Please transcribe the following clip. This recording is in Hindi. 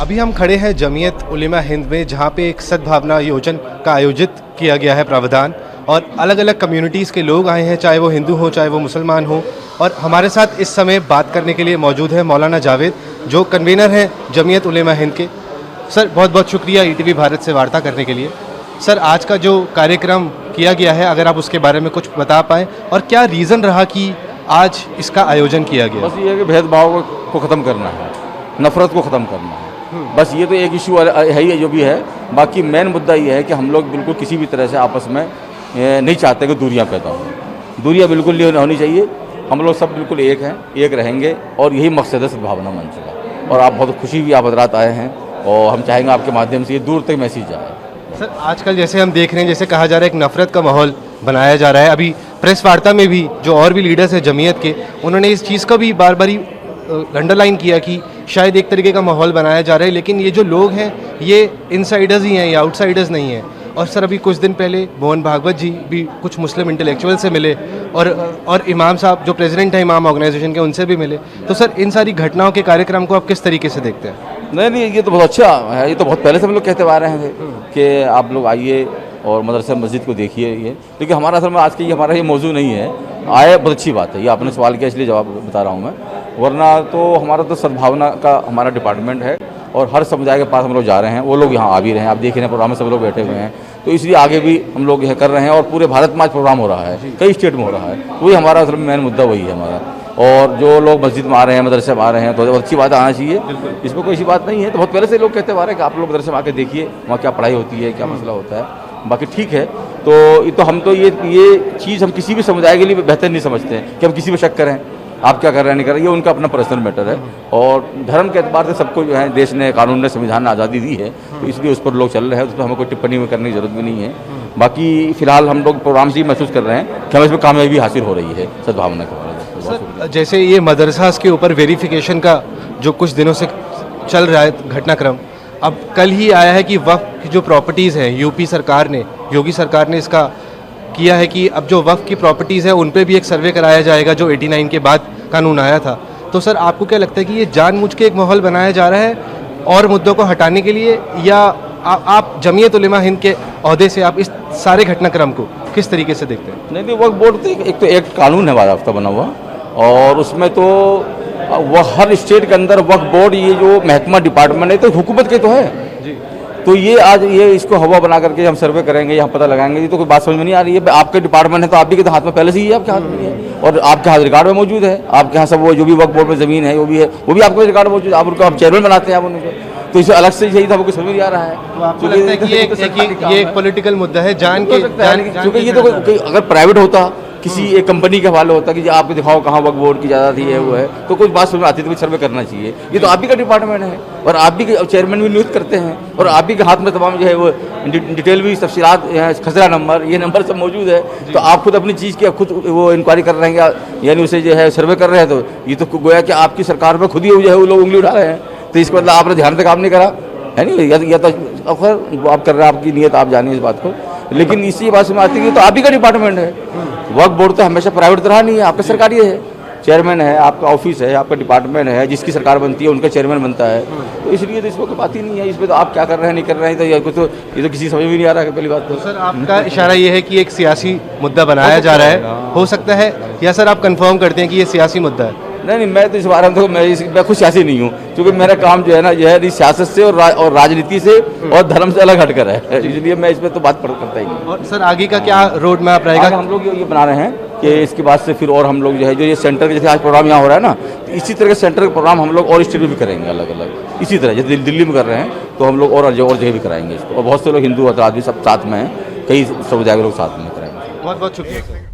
अभी हम खड़े हैं जमीयत उलेमा हिंद में, जहाँ पे एक सद्भावना योजन का आयोजित किया गया है प्रावधान, और अलग अलग कम्युनिटीज़ के लोग आए हैं, चाहे वो हिंदू हो चाहे वो मुसलमान हो। और हमारे साथ इस समय बात करने के लिए मौजूद है मौलाना जावेद, जो कन्वीनर हैं जमीयत उलेमा हिंद के। सर, बहुत बहुत शुक्रिया ईटीवी भारत से वार्ता करने के लिए। सर, आज का जो कार्यक्रम किया गया है, अगर आप उसके बारे में कुछ बता पाएँ, और क्या रीज़न रहा कि आज इसका आयोजन किया गया? बस ये है कि भेदभाव को ख़त्म करना है, नफ़रत को ख़त्म करना है। बस ये तो एक इशू है ही, जो भी है। बाकी मेन मुद्दा ये है कि हम लोग बिल्कुल किसी भी तरह से आपस में नहीं चाहते कि दूरियां पैदा हो। दूरियां बिल्कुल नहीं होनी चाहिए। हम लोग सब बिल्कुल एक हैं, एक रहेंगे, और यही मकसद है सद्भावना मंच का। और आप बहुत खुशी भी आप हजरात आए हैं, और हम चाहेंगे आपके माध्यम से ये दूर तक मैसेज जाए। सर, आजकल जैसे हम देख रहे हैं, जैसे कहा जा रहा है एक नफ़रत का माहौल बनाया जा रहा है। अभी प्रेस वार्ता में भी जो और भी लीडर्स हैं जमीयत के, उन्होंने इस चीज़ का भी बार बार अंडरलाइन किया कि शायद एक तरीके का माहौल बनाया जा रहा है, लेकिन ये जो लोग हैं ये इनसाइडर्स ही हैं, ये आउटसाइडर्स नहीं हैं। और सर, अभी कुछ दिन पहले मोहन भागवत जी भी कुछ मुस्लिम इंटेलेक्चुअल से मिले, और इमाम साहब जो प्रेसिडेंट हैं इमाम ऑर्गेनाइजेशन के, उनसे भी मिले। तो सर, इन सारी घटनाओं के कार्यक्रम को आप किस तरीके से देखते हैं? नहीं, ये तो बहुत अच्छा है। ये तो बहुत पहले से हम लोग कहते आ रहे थे कि आप लोग आइए और मदरसा मस्जिद को देखिए। ये लेकिन हमारा असल में आज के हमारा ये मौजू नहीं है। आए, बहुत अच्छी बात है, ये आपने सवाल किया इसलिए जवाब बता रहा हूँ मैं। वरना तो हमारा तो सद्भावना का हमारा डिपार्टमेंट है, और हर समुदाय के पास हम लोग जा रहे हैं। वो लोग यहाँ आ भी रहे हैं, आप देख रहे हैं प्रोग्राम में सब लोग बैठे हुए हैं। तो इसलिए आगे भी हम लोग यह कर रहे हैं, और पूरे भारत में आज प्रोग्राम हो रहा है, कई स्टेट में हो रहा है। वही हमारा असल में मेन मुद्दा वही है हमारा। और जो लोग मस्जिद में आ रहे हैं, मदरसे में आ रहे हैं, तो अच्छी बात आना चाहिए, इसमें कोई ऐसी बात नहीं है। तो बहुत पहले से लोग कहते आ रहे हैं कि आप लोग मदरसे में आके देखिए वहाँ क्या पढ़ाई होती है, क्या मसला होता है। बाकी ठीक है। तो हम तो ये चीज़ हम किसी भी समुदाय के लिए बेहतर नहीं समझते हैं कि हम किसी पर शक करें, आप क्या कर रहे हैं नहीं कर रहे, ये उनका अपना पर्सनल मैटर है। और धर्म के एतबार से सबको जो है देश ने, कानून ने, संविधान ने आज़ादी दी है, तो इसलिए उस पर लोग चल रहे हैं, उस पर हमें कोई टिप्पणी में करने की जरूरत भी नहीं है। बाकी फिलहाल हम लोग प्रोग्राम से ही महसूस कर रहे हैं कि हमें इसमें कामयाबी हासिल हो रही है सद्भावना के बारे में। सर, जैसे ये मदरसास के ऊपर वेरिफिकेशन का जो कुछ दिनों से चल रहा है घटनाक्रम, अब कल ही आया है कि वक्फ की जो प्रॉपर्टीज़ हैं, यूपी सरकार ने, योगी सरकार ने इसका किया है कि अब जो वक्फ की प्रॉपर्टीज़ है उन पे भी एक सर्वे कराया जाएगा, जो 89 के बाद कानून आया था। तो सर, आपको क्या लगता है कि ये जानबूझ के एक माहौल बनाया जा रहा है और मुद्दों को हटाने के लिए, या आप जमीयत उलेमा हिंद के ओहदे से आप इस सारे घटनाक्रम को किस तरीके से देखते हैं? नहीं, वक्फ बोर्ड तो एक तो एक कानून है बाज़ाब्ता बना हुआ, और उसमें तो वह हर स्टेट के अंदर वक्फ बोर्ड, ये जो महकमा डिपार्टमेंट है, तो हुकूमत के तो है जी। तो ये आज ये इसको हवा बना करके हम सर्वे करेंगे, यहाँ पता लगाएंगे, ये तो कोई बात समझ में नहीं आ रही है। आपके डिपार्टमेंट है तो आप भी के तो हाथ में पहले से ही है, आपके हाथ में है, और आपके हाथ रिकॉर्ड में मौजूद है। आपके यहाँ सब वो जो भी वक्फ बोर्ड में ज़मीन है वो भी है, वो भी आपके रिकॉर्ड में मौजूद है। आप उनको आप चेयरमैन बनाते हैं आप उनको, तो इसे अलग से यही था, वो कुछ समझ नहीं आ रहा है। तो आपको लगता है कि ये एक पॉलिटिकल मुद्दा है, क्योंकि ये तो अगर प्राइवेट होता, किसी एक कंपनी के हवाले होता कि आपको दिखाओ कहाँ वक्फ बोर्ड की ज़्यादा थी है वो है, तो कुछ बात समझ में आती तो सर्वे करना चाहिए। ये तो आप ही का डिपार्टमेंट है, और आप भी चेयरमैन भी नियुक्त करते हैं, और आप ही के हाथ में तमाम जो है वो डिटेल भी, तफसीलात, खसरा नंबर, ये नंबर सब मौजूद है। तो आप खुद अपनी चीज़ की खुद वो इंक्वायरी कर रहे हैं, यानी उसे जो है सर्वे कर रहे हैं, तो ये तो गोया कि आपकी सरकार में खुद ही जो है वो लोग उंगली उठा रहे हैं। तो इसका मतलब आपने ध्यान से काम नहीं करा है नहीं, या तो अखर आप कर रहे हैं, आपकी नीयत आप जानिए इस बात को। लेकिन इसी बात में आती है कि तो आप ही का डिपार्टमेंट है। वक्फ बोर्ड तो हमेशा प्राइवेट तरह नहीं है, आपका सरकारी है, चेयरमैन है, आपका ऑफिस है, आपका डिपार्टमेंट है, जिसकी सरकार बनती है उनका चेयरमैन बनता है। तो इसलिए तो इसमें कोई बात ही नहीं है। इसमें तो आप क्या कर रहे हैं नहीं कर रहे हैं, तो ये तो किसी समझ में नहीं आ रहा है पहली बात तो। सर, आपका इशारा ये है कि एक सियासी मुद्दा बनाया जा रहा है, हो सकता है, या सर आप कंफर्म करते हैं कि ये सियासी मुद्दा है? नहीं, मैं तो इस बारे में तो मैं खुद सियासी नहीं हूँ, क्योंकि मेरा काम जो है ना यह है सियासत से और राजनीति से और धर्म से अलग हटकर है, इसलिए मैं इसमें तो बात करता ही नहीं। और सर, आगे का क्या रोड मैप रहेगा? हम लोग ये बना रहे हैं कि इसके बाद से फिर और हम लोग जो है, जो ये सेंटर के जैसे आज प्रोग्राम यहाँ हो रहा है ना, तो इसी तरह के सेंटर के प्रोग्राम हम लोग और स्टेट में भी करेंगे अलग अलग। इसी तरह जैसे दिल्ली में कर रहे हैं, तो हम लोग और जगह भी कराएंगे इसको, और बहुत से लोग हिंदू हजरात भी सब साथ में हैं, कई समुदाय के लोग साथ में कराएंगे। बहुत बहुत शुक्रिया सर।